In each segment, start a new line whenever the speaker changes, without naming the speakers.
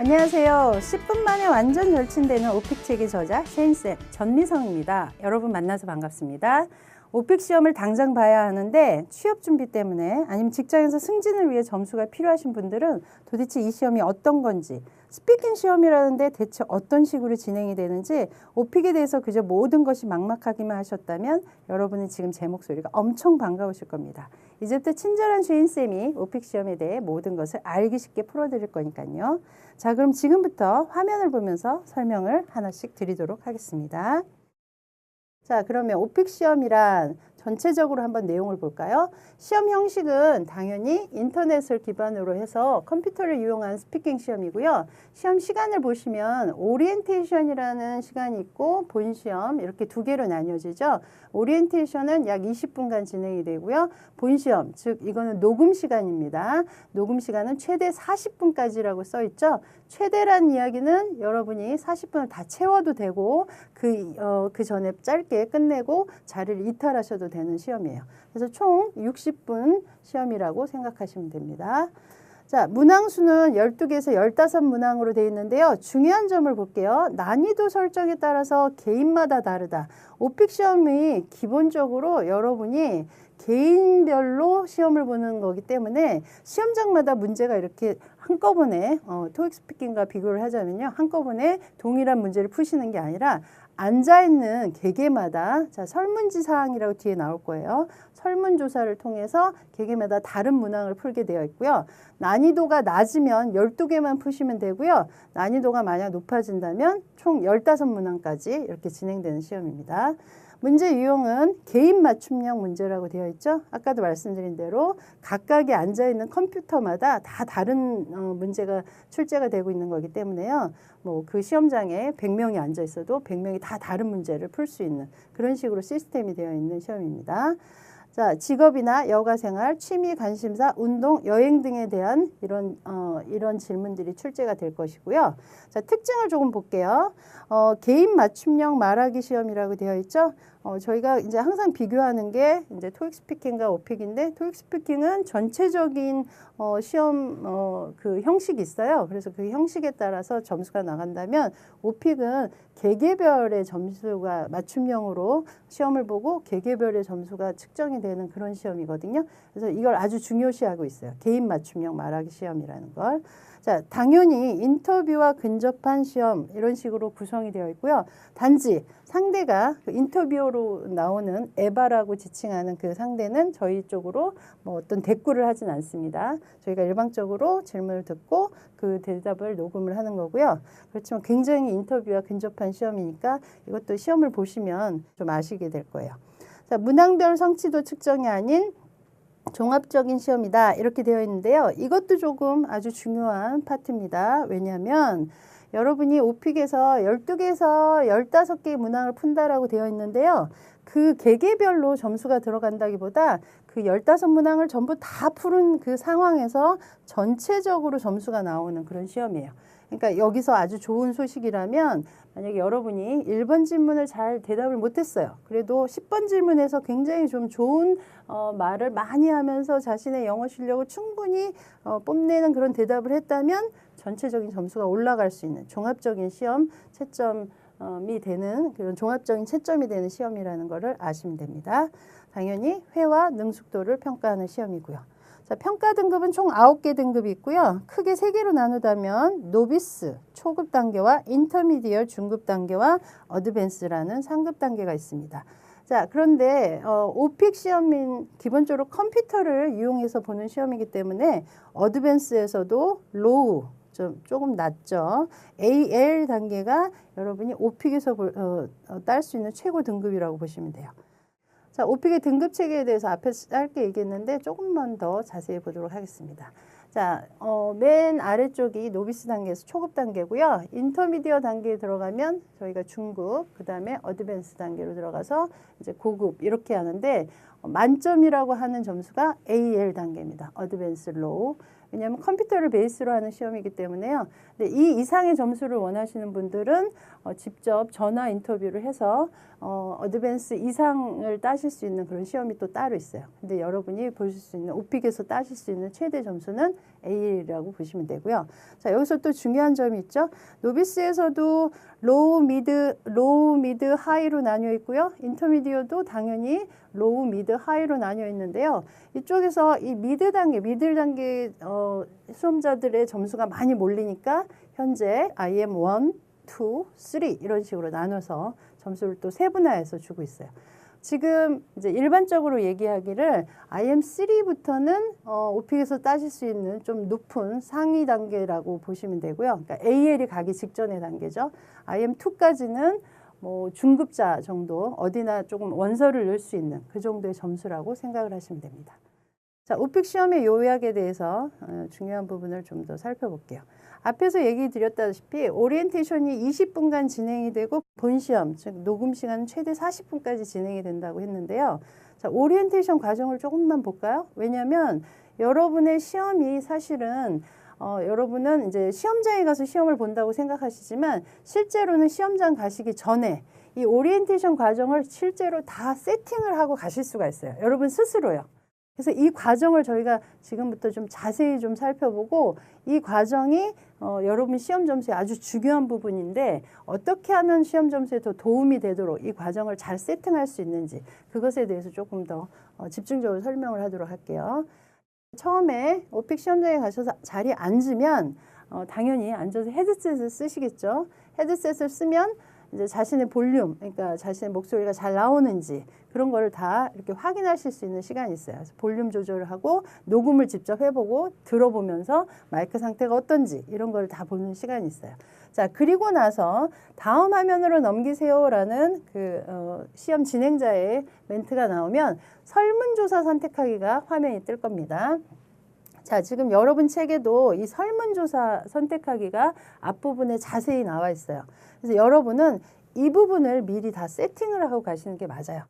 안녕하세요. 10분 만에 완전 절친되는 오픽 체계 저자 셰인쌤 전미성입니다. 여러분 만나서 반갑습니다. 오픽 시험을 당장 봐야 하는데 취업 준비 때문에 아니면 직장에서 승진을 위해 점수가 필요하신 분들은 도대체 이 시험이 어떤 건지, 스피킹 시험이라는데 대체 어떤 식으로 진행이 되는지 오픽에 대해서 그저 모든 것이 막막하기만 하셨다면 여러분은 지금 제 목소리가 엄청 반가우실 겁니다. 이제부터 친절한 셰인쌤이 오픽 시험에 대해 모든 것을 알기 쉽게 풀어드릴 거니까요. 자, 그럼 지금부터 화면을 보면서 설명을 하나씩 드리도록 하겠습니다. 자, 그러면 오픽 시험이란 전체적으로 한번 내용을 볼까요? 시험 형식은 당연히 인터넷을 기반으로 해서 컴퓨터를 이용한 스피킹 시험이고요. 시험 시간을 보시면 오리엔테이션이라는 시간이 있고 본시험 이렇게 두 개로 나뉘어지죠. 오리엔테이션은 약 20분간 진행이 되고요. 본시험, 즉 이거는 녹음 시간입니다. 녹음 시간은 최대 40분까지라고 써 있죠. 최대란 이야기는 여러분이 40분을 다 채워도 되고 그 전에 짧게 끝내고 자리를 이탈하셔도 되는 시험이에요. 그래서 총 60분 시험이라고 생각하시면 됩니다. 자, 문항수는 12개에서 15문항으로 되어 있는데요. 중요한 점을 볼게요. 난이도 설정에 따라서 개인마다 다르다. 오픽 시험이 기본적으로 여러분이 개인별로 시험을 보는 거기 때문에 시험장마다 문제가 이렇게 한꺼번에 토익 스피킹과 비교를 하자면요. 한꺼번에 동일한 문제를 푸시는 게 아니라 앉아있는 개개마다 자, 설문지 사항이라고 뒤에 나올 거예요. 설문조사를 통해서 개개마다 다른 문항을 풀게 되어 있고요. 난이도가 낮으면 12개만 푸시면 되고요. 난이도가 만약 높아진다면 총 15문항까지 이렇게 진행되는 시험입니다. 문제 유형은 개인 맞춤형 문제라고 되어 있죠. 아까도 말씀드린 대로 각각이 앉아있는 컴퓨터마다 다 다른 문제가 출제가 되고 있는 거기 때문에요. 뭐 그 시험장에 100명이 앉아 있어도 100명이 다 다른 문제를 풀 수 있는 그런 식으로 시스템이 되어 있는 시험입니다. 자, 직업이나 여가생활, 취미, 관심사, 운동, 여행 등에 대한 이런 질문들이 출제가 될 것이고요. 자, 특징을 조금 볼게요. 개인 맞춤형 말하기 시험이라고 되어 있죠. 저희가 이제 항상 비교하는 게 이제 토익 스피킹과 오픽인데 토익 스피킹은 전체적인 시험 그 형식이 있어요. 그래서 그 형식에 따라서 점수가 나간다면 오픽은 개개별의 점수가 맞춤형으로 시험을 보고 개개별의 점수가 측정이 되는 그런 시험이거든요. 그래서 이걸 아주 중요시하고 있어요. 개인 맞춤형 말하기 시험이라는 걸. 자, 당연히 인터뷰와 근접한 시험 이런 식으로 구성이 되어 있고요. 단지 상대가 그 인터뷰로 나오는 에바라고 지칭하는 그 상대는 저희 쪽으로 뭐 어떤 대꾸를 하진 않습니다. 저희가 일방적으로 질문을 듣고 그 대답을 녹음을 하는 거고요. 그렇지만 굉장히 인터뷰와 근접한 시험이니까 이것도 시험을 보시면 좀 아시게 될 거예요. 자, 문항별 성취도 측정이 아닌 종합적인 시험이다 이렇게 되어 있는데요. 이것도 조금 아주 중요한 파트입니다. 왜냐하면 여러분이 오픽에서 12개에서 15개의 문항을 푼다라고 되어 있는데요. 그 개개별로 점수가 들어간다기보다 그 15문항을 전부 다 푸는 그 상황에서 전체적으로 점수가 나오는 그런 시험이에요. 그러니까 여기서 아주 좋은 소식이라면 만약에 여러분이 1번 질문을 잘 대답을 못했어요. 그래도 10번 질문에서 굉장히 좀 좋은 말을 많이 하면서 자신의 영어 실력을 충분히 뽐내는 그런 대답을 했다면 전체적인 점수가 올라갈 수 있는 종합적인 시험 채점이 되는 그런 종합적인 채점이 되는 시험이라는 것을 아시면 됩니다. 당연히 회화 능숙도를 평가하는 시험이고요. 자, 평가 등급은 총 9개 등급이 있고요. 크게 3개로 나누다면 노비스, 초급 단계와 인터미디얼, 중급 단계와 어드밴스라는 상급 단계가 있습니다. 자, 그런데 오픽 시험인 기본적으로 컴퓨터를 이용해서 보는 시험이기 때문에 어드밴스에서도 로우, 조금 낮죠. AL 단계가 여러분이 오픽에서 딸 수 있는 최고 등급이라고 보시면 돼요. 자, 오픽의 등급 체계에 대해서 앞에 짧게 얘기했는데 조금만 더 자세히 보도록 하겠습니다. 자, 맨 아래쪽이 노비스 단계에서 초급 단계고요. 인터미디어 단계에 들어가면 저희가 중급, 그 다음에 어드밴스 단계로 들어가서 이제 고급 이렇게 하는데 만점이라고 하는 점수가 AL 단계입니다. 어드밴스 로우. 왜냐하면 컴퓨터를 베이스로 하는 시험이기 때문에요. 근데 이 이상의 점수를 원하시는 분들은 직접 전화 인터뷰를 해서 어드밴스 이상을 따실 수 있는 그런 시험이 또 따로 있어요. 근데 여러분이 보실 수 있는 오픽에서 따실 수 있는 최대 점수는 A1이라고 보시면 되고요. 자, 여기서 또 중요한 점이 있죠. 노비스에서도 로우, 미드, 하이로 나뉘어 있고요. 인터미디어도 당연히 로우, 미드, 하이로 나뉘어 있는데요. 이쪽에서 이 미들 단계 수험자들의 점수가 많이 몰리니까 현재 IM 1, 2, 3 이런 식으로 나눠서 점수를 또 세분화해서 주고 있어요. 지금 이제 일반적으로 얘기하기를 IM3부터는 오픽에서 따질 수 있는 좀 높은 상위 단계라고 보시면 되고요. 그러니까 AL이 가기 직전의 단계죠. IM2까지는 뭐 중급자 정도, 어디나 조금 원서를 넣을 수 있는 그 정도의 점수라고 생각을 하시면 됩니다. 자, 오픽 시험의 요약에 대해서 중요한 부분을 좀 더 살펴볼게요. 앞에서 얘기 드렸다시피 오리엔테이션이 20분간 진행이 되고 본시험, 즉 녹음 시간은 최대 40분까지 진행이 된다고 했는데요. 자, 오리엔테이션 과정을 조금만 볼까요? 왜냐하면 여러분의 시험이 사실은 여러분은 이제 시험장에 가서 시험을 본다고 생각하시지만 실제로는 시험장 가시기 전에 이 오리엔테이션 과정을 실제로 다 세팅을 하고 가실 수가 있어요. 여러분 스스로요. 그래서 이 과정을 저희가 지금부터 좀 자세히 좀 살펴보고 이 과정이 여러분 시험 점수에 아주 중요한 부분인데 어떻게 하면 시험 점수에 더 도움이 되도록 이 과정을 잘 세팅할 수 있는지 그것에 대해서 조금 더 집중적으로 설명을 하도록 할게요. 처음에 오픽 시험장에 가셔서 자리에 앉으면 당연히 앉아서 헤드셋을 쓰시겠죠. 헤드셋을 쓰면 이제 자신의 볼륨, 그러니까 자신의 목소리가 잘 나오는지 그런 거를 다 이렇게 확인하실 수 있는 시간이 있어요. 그래서 볼륨 조절을 하고 녹음을 직접 해보고 들어보면서 마이크 상태가 어떤지 이런 걸 다 보는 시간이 있어요. 자, 그리고 나서 다음 화면으로 넘기세요라는 시험 진행자의 멘트가 나오면 설문조사 선택하기가 화면이 뜰 겁니다. 자, 지금 여러분 책에도 이 설문조사 선택하기가 앞부분에 자세히 나와 있어요. 그래서 여러분은 이 부분을 미리 다 세팅을 하고 가시는 게 맞아요.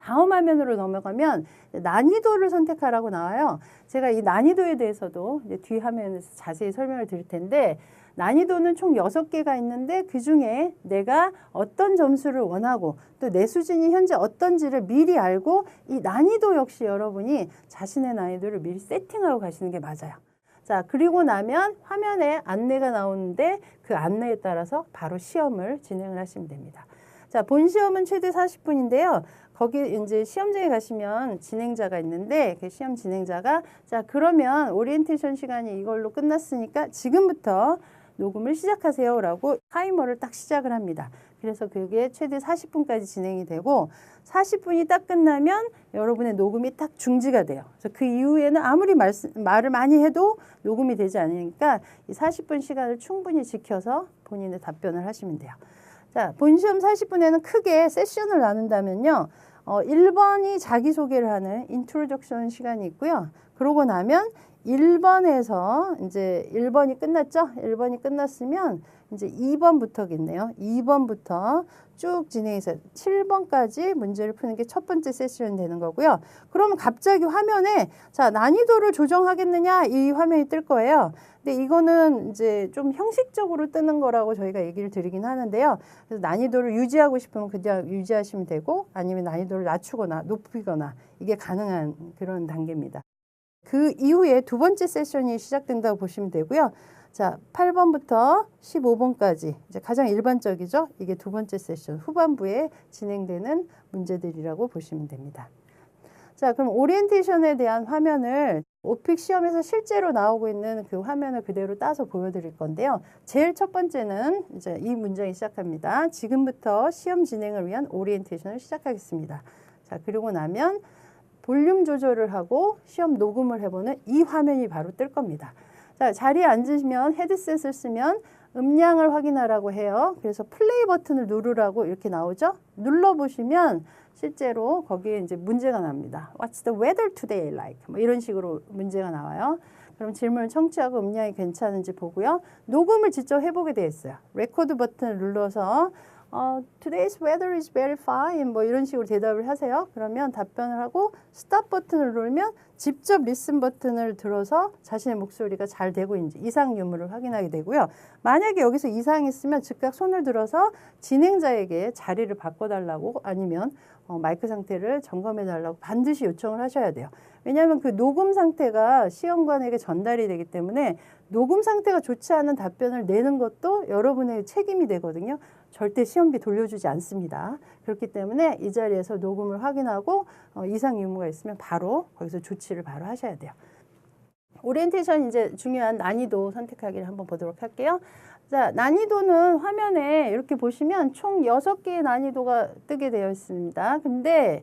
다음 화면으로 넘어가면 난이도를 선택하라고 나와요. 제가 이 난이도에 대해서도 이제 뒤 화면에서 자세히 설명을 드릴 텐데 난이도는 총 6개가 있는데 그중에 내가 어떤 점수를 원하고 또 내 수준이 현재 어떤지를 미리 알고 이 난이도 역시 여러분이 자신의 난이도를 미리 세팅하고 가시는 게 맞아요. 자, 그리고 나면 화면에 안내가 나오는데 그 안내에 따라서 바로 시험을 진행을 하시면 됩니다. 자, 본 시험은 최대 40분인데요. 거기 이제 시험장에 가시면 진행자가 있는데 그 시험 진행자가 자, 그러면 오리엔테이션 시간이 이걸로 끝났으니까 지금부터 녹음을 시작하세요 라고 타이머를 딱 시작을 합니다. 그래서 그게 최대 40분까지 진행이 되고 40분이 딱 끝나면 여러분의 녹음이 딱 중지가 돼요. 그래서 그 이후에는 아무리 말을 많이 해도 녹음이 되지 않으니까 이 40분 시간을 충분히 지켜서 본인의 답변을 하시면 돼요. 자, 본시험 40분에는 크게 세션을 나눈다면요. 1번이 자기소개를 하는 인트로덕션 시간이 있고요. 그러고 나면 1번에서 이제 1번이 끝났죠? 1번이 끝났으면 이제 2번부터겠네요. 2번부터 쭉 진행해서 7번까지 문제를 푸는 게 첫 번째 세션이 되는 거고요. 그러면 갑자기 화면에 자, 난이도를 조정하겠느냐 이 화면이 뜰 거예요. 근데 이거는 이제 좀 형식적으로 뜨는 거라고 저희가 얘기를 드리긴 하는데요. 그래서 난이도를 유지하고 싶으면 그냥 유지하시면 되고 아니면 난이도를 낮추거나 높이거나 이게 가능한 그런 단계입니다. 그 이후에 두 번째 세션이 시작된다고 보시면 되고요. 자, 8번부터 15번까지 이제 가장 일반적이죠. 이게 두 번째 세션 후반부에 진행되는 문제들이라고 보시면 됩니다. 자, 그럼 오리엔테이션에 대한 화면을 오픽 시험에서 실제로 나오고 있는 그 화면을 그대로 따서 보여드릴 건데요. 제일 첫 번째는 이제 이 문장이 시작합니다. 지금부터 시험 진행을 위한 오리엔테이션을 시작하겠습니다. 자, 그리고 나면 볼륨 조절을 하고 시험 녹음을 해보는 이 화면이 바로 뜰 겁니다. 자, 자리에 앉으시면 헤드셋을 쓰면 음량을 확인하라고 해요. 그래서 플레이 버튼을 누르라고 이렇게 나오죠. 눌러보시면 실제로 거기에 이제 문제가 납니다. What's the weather today like? 뭐 이런 식으로 문제가 나와요. 그럼 질문을 청취하고 음량이 괜찮은지 보고요. 녹음을 직접 해보게 되어 있어요. 레코드 버튼을 눌러서 Today's weather is very fine. 뭐 이런 식으로 대답을 하세요. 그러면 답변을 하고 스탑 버튼을 누르면 직접 리슨 버튼을 들어서 자신의 목소리가 잘 되고 있는지 이상 유무를 확인하게 되고요. 만약에 여기서 이상이 있으면 즉각 손을 들어서 진행자에게 자리를 바꿔달라고 아니면 마이크 상태를 점검해달라고 반드시 요청을 하셔야 돼요. 왜냐하면 그 녹음 상태가 시험관에게 전달이 되기 때문에 녹음 상태가 좋지 않은 답변을 내는 것도 여러분의 책임이 되거든요. 절대 시험비 돌려주지 않습니다. 그렇기 때문에 이 자리에서 녹음을 확인하고 이상 유무가 있으면 바로 거기서 조치를 바로 하셔야 돼요. 오리엔테이션 이제 중요한 난이도 선택하기를 한번 보도록 할게요. 자, 난이도는 화면에 이렇게 보시면 총 6개의 난이도가 뜨게 되어 있습니다. 근데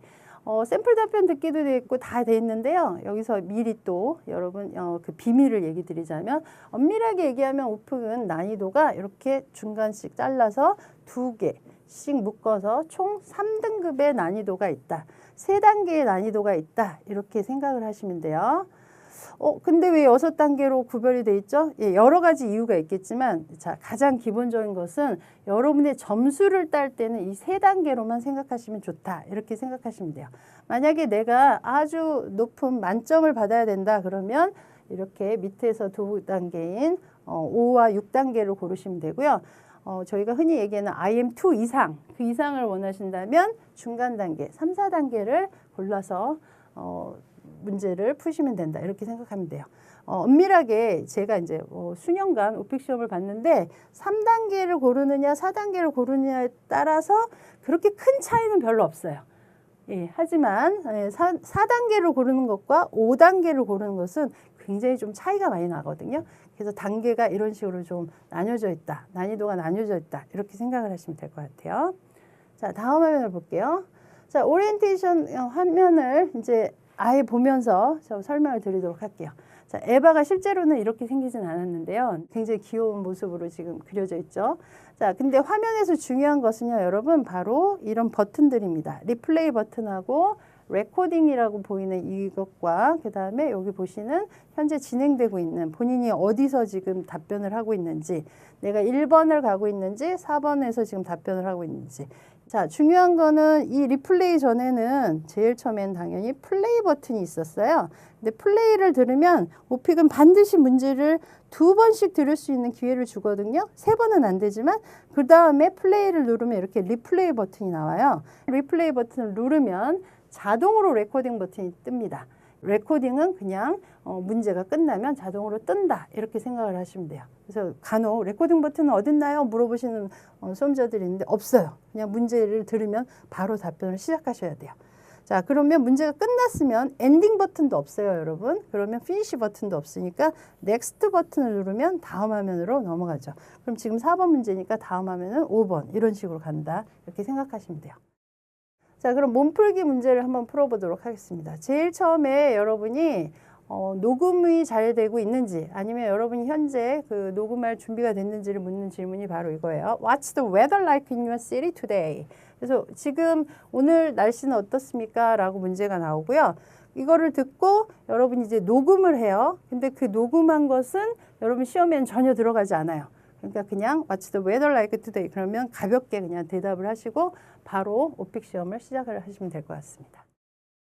샘플 답변 듣기도 되어 있고 다 되어 있는데요. 여기서 미리 또 여러분 그 비밀을 얘기 드리자면 엄밀하게 얘기하면 오픽은 난이도가 이렇게 중간씩 잘라서 2개씩 묶어서 총 3등급의 난이도가 있다. 3단계의 난이도가 있다. 이렇게 생각을 하시면 돼요. 근데 왜 6단계로 구별이 돼 있죠? 예, 여러 가지 이유가 있겠지만 자, 가장 기본적인 것은 여러분의 점수를 딸 때는 이 3단계로만 생각하시면 좋다. 이렇게 생각하시면 돼요. 만약에 내가 아주 높은 만점을 받아야 된다 그러면 이렇게 밑에서 2단계인 5와 6단계로 고르시면 되고요. 저희가 흔히 얘기하는 IM2 이상, 그 이상을 원하신다면 중간 단계, 3, 4단계를 골라서 문제를 푸시면 된다. 이렇게 생각하면 돼요. 엄밀하게 제가 이제 수년간 오픽 시험을 봤는데 3단계를 고르느냐 4단계를 고르느냐에 따라서 그렇게 큰 차이는 별로 없어요. 예, 하지만 4단계를 고르는 것과 5단계를 고르는 것은 굉장히 좀 차이가 많이 나거든요. 그래서 단계가 이런 식으로 좀 나뉘어져 있다. 난이도가 나뉘어져 있다. 이렇게 생각을 하시면 될 것 같아요. 자, 다음 화면을 볼게요. 자, 오리엔테이션 화면을 이제 아예 보면서 저 설명을 드리도록 할게요. 자, 에바가 실제로는 이렇게 생기진 않았는데요. 굉장히 귀여운 모습으로 지금 그려져 있죠. 자, 근데 화면에서 중요한 것은요, 여러분, 바로 이런 버튼들입니다. 리플레이 버튼하고 레코딩이라고 보이는 이것과 그 다음에 여기 보시는 현재 진행되고 있는 본인이 어디서 지금 답변을 하고 있는지, 내가 1번을 가고 있는지 4번에서 지금 답변을 하고 있는지. 자, 중요한 거는 이 리플레이 전에는 제일 처음엔 당연히 플레이 버튼이 있었어요. 근데 플레이를 들으면 오픽은 반드시 문제를 2번씩 들을 수 있는 기회를 주거든요. 3번은 안 되지만 그 다음에 플레이를 누르면 이렇게 리플레이 버튼이 나와요. 리플레이 버튼을 누르면 자동으로 레코딩 버튼이 뜹니다. 레코딩은 그냥 문제가 끝나면 자동으로 뜬다 이렇게 생각을 하시면 돼요. 그래서 간혹 레코딩 버튼은 어딨나요? 물어보시는 수험자들이 있는데 없어요. 그냥 문제를 들으면 바로 답변을 시작하셔야 돼요. 자, 그러면 문제가 끝났으면 엔딩 버튼도 없어요, 여러분. 그러면 피니시 버튼도 없으니까 넥스트 버튼을 누르면 다음 화면으로 넘어가죠. 그럼 지금 4번 문제니까 다음 화면은 5번 이런 식으로 간다 이렇게 생각하시면 돼요. 자, 그럼 몸풀기 문제를 한번 풀어보도록 하겠습니다. 제일 처음에 여러분이 녹음이 잘 되고 있는지 아니면 여러분이 현재 그 녹음할 준비가 됐는지를 묻는 질문이 바로 이거예요. What's the weather like in your city today? 그래서 지금 오늘 날씨는 어떻습니까? 라고 문제가 나오고요. 이거를 듣고 여러분이 이제 녹음을 해요. 근데 그 녹음한 것은 여러분 시험에는 전혀 들어가지 않아요. 그러니까 그냥 What's the weather like today? 그러면 가볍게 그냥 대답을 하시고 바로 오픽 시험을 시작을 하시면 될 것 같습니다.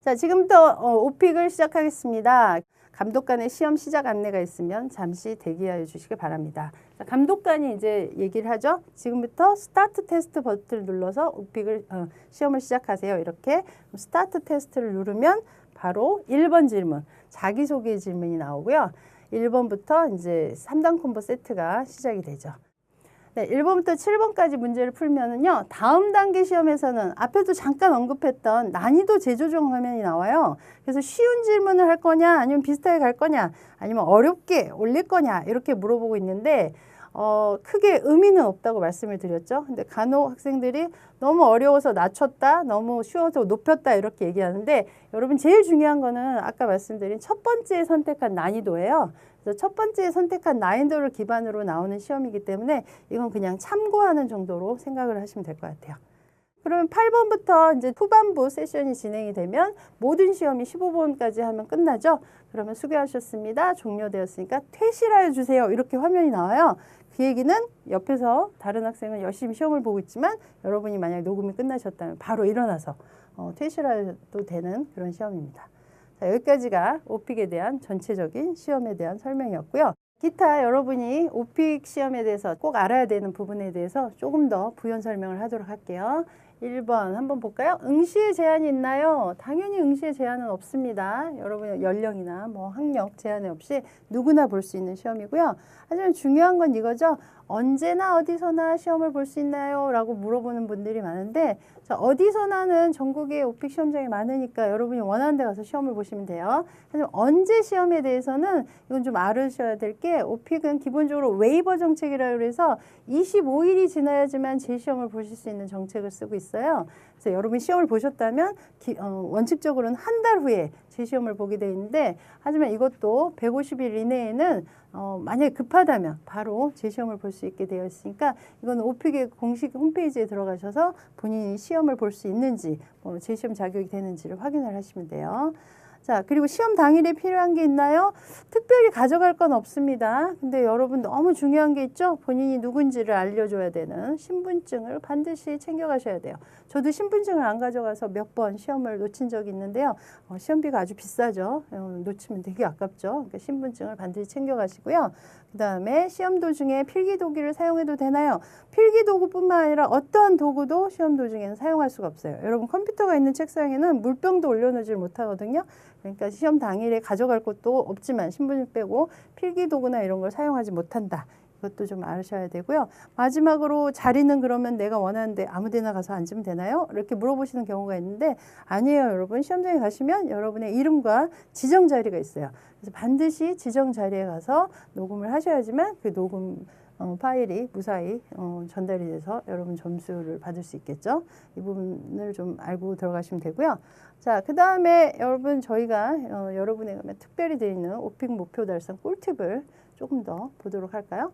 자, 지금부터 오픽을 시작하겠습니다. 감독관의 시험 시작 안내가 있으면 잠시 대기하여 주시기 바랍니다. 자, 감독관이 이제 얘기를 하죠. 지금부터 스타트 테스트 버튼을 눌러서 오픽을 시험을 시작하세요. 이렇게 스타트 테스트를 누르면 바로 1번 질문, 자기소개 질문이 나오고요. 1번부터 이제 3단 콤보 세트가 시작이 되죠. 네, 1번부터 7번까지 문제를 풀면은요, 다음 단계 시험에서는 앞에도 잠깐 언급했던 난이도 재조정 화면이 나와요. 그래서 쉬운 질문을 할 거냐, 아니면 비슷하게 갈 거냐, 아니면 어렵게 올릴 거냐, 이렇게 물어보고 있는데, 크게 의미는 없다고 말씀을 드렸죠. 근데 간혹 학생들이 너무 어려워서 낮췄다, 너무 쉬워서 높였다, 이렇게 얘기하는데, 여러분 제일 중요한 거는 아까 말씀드린 첫 번째 선택한 난이도예요. 그래서 첫 번째 선택한 난이도를 기반으로 나오는 시험이기 때문에 이건 그냥 참고하는 정도로 생각을 하시면 될 것 같아요. 그러면 8번부터 이제 후반부 세션이 진행이 되면 모든 시험이 15번까지 하면 끝나죠. 그러면 수고하셨습니다. 종료되었으니까 퇴실하여 주세요. 이렇게 화면이 나와요. 그 얘기는 옆에서 다른 학생은 열심히 시험을 보고 있지만 여러분이 만약 녹음이 끝나셨다면 바로 일어나서 퇴실해도 되는 그런 시험입니다. 자, 여기까지가 오픽에 대한 전체적인 시험에 대한 설명이었고요. 기타 여러분이 오픽 시험에 대해서 꼭 알아야 되는 부분에 대해서 조금 더 부연 설명을 하도록 할게요. 1번 한번 볼까요? 응시에 제한이 있나요? 당연히 응시에 제한은 없습니다. 여러분의 연령이나 뭐 학력 제한 없이 누구나 볼 수 있는 시험이고요. 하지만 중요한 건 이거죠. 언제나 어디서나 시험을 볼 수 있나요? 라고 물어보는 분들이 많은데 자, 어디서나는 전국에 오픽 시험장이 많으니까 여러분이 원하는 데 가서 시험을 보시면 돼요. 하지만 언제 시험에 대해서는 이건 좀 알으셔야 될 게 오픽은 기본적으로 웨이버 정책이라고 해서 25일이 지나야지만 재시험을 보실 수 있는 정책을 쓰고 있어요. 그래서 여러분이 시험을 보셨다면 원칙적으로는 한 달 후에 재시험을 보게 돼 있는데 하지만 이것도 150일 이내에는 만약에 급하다면 바로 재시험을 볼 수 있게 되어 있으니까 이건 오픽의 공식 홈페이지에 들어가셔서 본인이 시험을 볼 수 있는지 재시험 자격이 되는지를 확인을 하시면 돼요. 자, 그리고 시험 당일에 필요한 게 있나요? 특별히 가져갈 건 없습니다. 근데 여러분 너무 중요한 게 있죠? 본인이 누군지를 알려줘야 되는 신분증을 반드시 챙겨가셔야 돼요. 저도 신분증을 안 가져가서 몇 번 시험을 놓친 적이 있는데요. 시험비가 아주 비싸죠. 놓치면 되게 아깝죠. 그러니까 신분증을 반드시 챙겨가시고요. 그 다음에 시험 도중에 필기도구를 사용해도 되나요? 필기도구뿐만 아니라 어떠한 도구도 시험 도중에는 사용할 수가 없어요. 여러분 컴퓨터가 있는 책상에는 물병도 올려놓지 못하거든요. 그러니까 시험 당일에 가져갈 것도 없지만 신분증 빼고 필기도구나 이런 걸 사용하지 못한다. 이것도 좀 아셔야 되고요. 마지막으로 자리는 그러면 내가 원하는데 아무 데나 가서 앉으면 되나요? 이렇게 물어보시는 경우가 있는데 아니에요, 여러분. 시험장에 가시면 여러분의 이름과 지정 자리가 있어요. 그래서 반드시 지정 자리에 가서 녹음을 하셔야지만 그 녹음 파일이 무사히 전달이 돼서 여러분 점수를 받을 수 있겠죠. 이 부분을 좀 알고 들어가시면 되고요. 자, 그 다음에 여러분 저희가 여러분에게 특별히 드리는 오픽 목표 달성 꿀팁을 조금 더 보도록 할까요?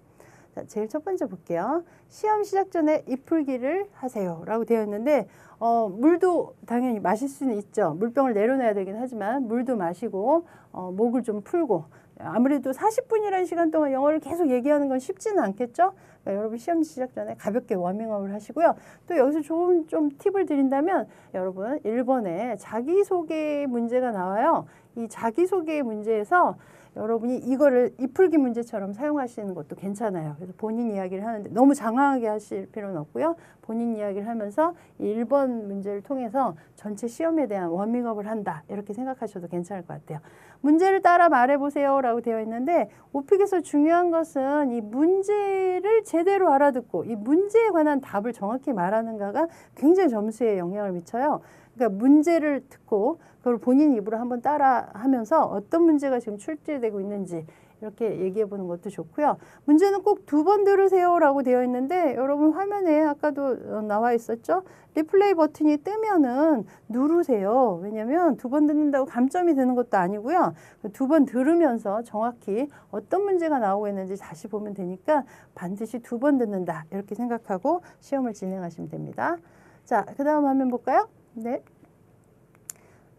자, 제일 첫 번째 볼게요. 시험 시작 전에 입풀기를 하세요 라고 되어 있는데 물도 당연히 마실 수는 있죠. 물병을 내려놔야 되긴 하지만 물도 마시고 목을 좀 풀고 아무래도 40분이라는 시간 동안 영어를 계속 얘기하는 건 쉽지는 않겠죠? 그러니까 여러분 시험 시작 전에 가볍게 워밍업을 하시고요. 또 여기서 좀 팁을 드린다면 여러분 1번에 자기소개 문제가 나와요. 이 자기소개 문제에서 여러분이 이거를 입풀기 문제처럼 사용하시는 것도 괜찮아요. 그래서 본인 이야기를 하는데 너무 장황하게 하실 필요는 없고요. 본인 이야기를 하면서 1번 문제를 통해서 전체 시험에 대한 워밍업을 한다. 이렇게 생각하셔도 괜찮을 것 같아요. 문제를 따라 말해보세요 라고 되어 있는데 오픽에서 중요한 것은 이 문제를 제대로 알아듣고 이 문제에 관한 답을 정확히 말하는가가 굉장히 점수에 영향을 미쳐요. 그러니까 문제를 듣고 그걸 본인 입으로 한번 따라 하면서 어떤 문제가 지금 출제되고 있는지 이렇게 얘기해 보는 것도 좋고요. 문제는 꼭 2번 들으세요 라고 되어 있는데 여러분 화면에 아까도 나와 있었죠? 리플레이 버튼이 뜨면은 누르세요. 왜냐면 2번 듣는다고 감점이 되는 것도 아니고요. 2번 들으면서 정확히 어떤 문제가 나오고 있는지 다시 보면 되니까 반드시 2번 듣는다. 이렇게 생각하고 시험을 진행하시면 됩니다. 자, 그 다음 화면 볼까요? 네.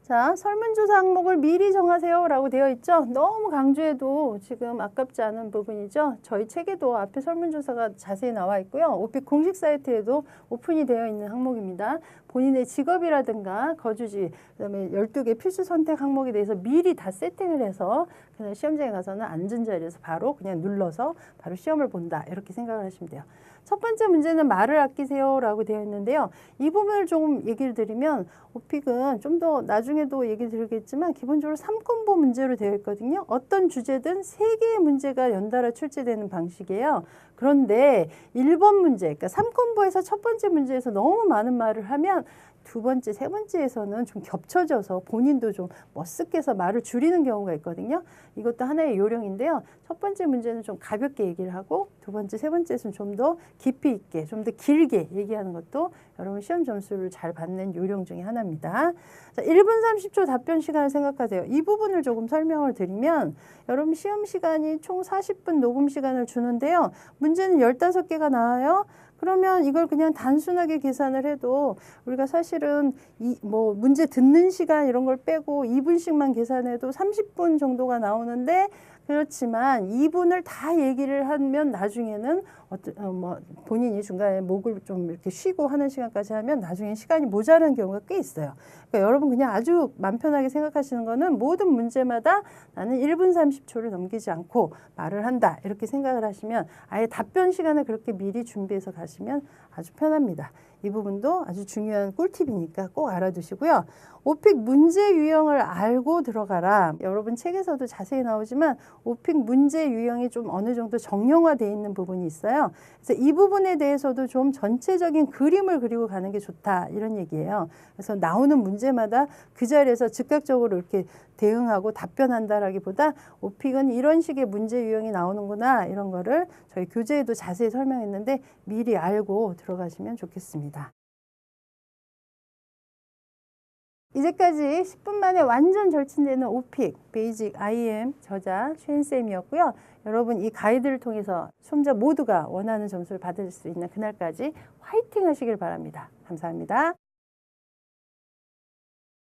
자, 설문조사 항목을 미리 정하세요 라고 되어 있죠. 너무 강조해도 지금 아깝지 않은 부분이죠. 저희 책에도 앞에 설문조사가 자세히 나와 있고요. 오픽 공식 사이트에도 오픈이 되어 있는 항목입니다. 본인의 직업이라든가 거주지, 그다음에 12개 필수 선택 항목에 대해서 미리 다 세팅을 해서 그냥 시험장에 가서는 앉은 자리에서 바로 그냥 눌러서 바로 시험을 본다. 이렇게 생각을 하시면 돼요. 첫 번째 문제는 말을 아끼세요 라고 되어 있는데요. 이 부분을 조금 얘기를 드리면 오픽은 좀 더 나중에도 얘기 드리겠지만 기본적으로 3콤보 문제로 되어 있거든요. 어떤 주제든 3개의 문제가 연달아 출제되는 방식이에요. 그런데 1번 문제, 그러니까 3콤보에서 첫 번째 문제에서 너무 많은 말을 하면 두 번째, 세 번째에서는 좀 겹쳐져서 본인도 좀 머쓱해서 말을 줄이는 경우가 있거든요. 이것도 하나의 요령인데요. 첫 번째 문제는 좀 가볍게 얘기를 하고 두 번째, 세 번째에서는 좀 더 깊이 있게, 좀 더 길게 얘기하는 것도 여러분 시험 점수를 잘 받는 요령 중에 하나입니다. 자, 1분 30초 답변 시간을 생각하세요. 이 부분을 조금 설명을 드리면 여러분 시험 시간이 총 40분 녹음 시간을 주는데요. 문제는 15개가 나와요. 그러면 이걸 그냥 단순하게 계산을 해도 우리가 사실은 뭐 문제 듣는 시간 이런 걸 빼고 2분씩만 계산해도 30분 정도가 나오는데, 그렇지만 2분을 다 얘기를 하면 나중에는 뭐 본인이 중간에 목을 좀 이렇게 쉬고 하는 시간까지 하면 나중에 시간이 모자라는 경우가 꽤 있어요. 그러니까 여러분 그냥 아주 맘 편하게 생각하시는 거는 모든 문제마다 나는 1분 30초를 넘기지 않고 말을 한다, 이렇게 생각을 하시면 아예 답변 시간을 그렇게 미리 준비해서 가시면 아주 편합니다. 이 부분도 아주 중요한 꿀팁이니까 꼭 알아두시고요. 오픽 문제 유형을 알고 들어가라. 여러분 책에서도 자세히 나오지만 오픽 문제 유형이 좀 어느 정도 정형화되어 있는 부분이 있어요. 그래서 이 부분에 대해서도 좀 전체적인 그림을 그리고 가는 게 좋다, 이런 얘기예요. 그래서 나오는 문제마다 그 자리에서 즉각적으로 이렇게 대응하고 답변한다라기보다 오픽은 이런 식의 문제 유형이 나오는구나, 이런 거를 저희 교재에도 자세히 설명했는데 미리 알고 들어가시면 좋겠습니다. 이제까지 10분 만에 완전 절친되는 오픽 베이직 IM 저자 최인쌤이었고요. 여러분 이 가이드를 통해서 수험자 모두가 원하는 점수를 받을 수 있는 그날까지 화이팅 하시길 바랍니다. 감사합니다.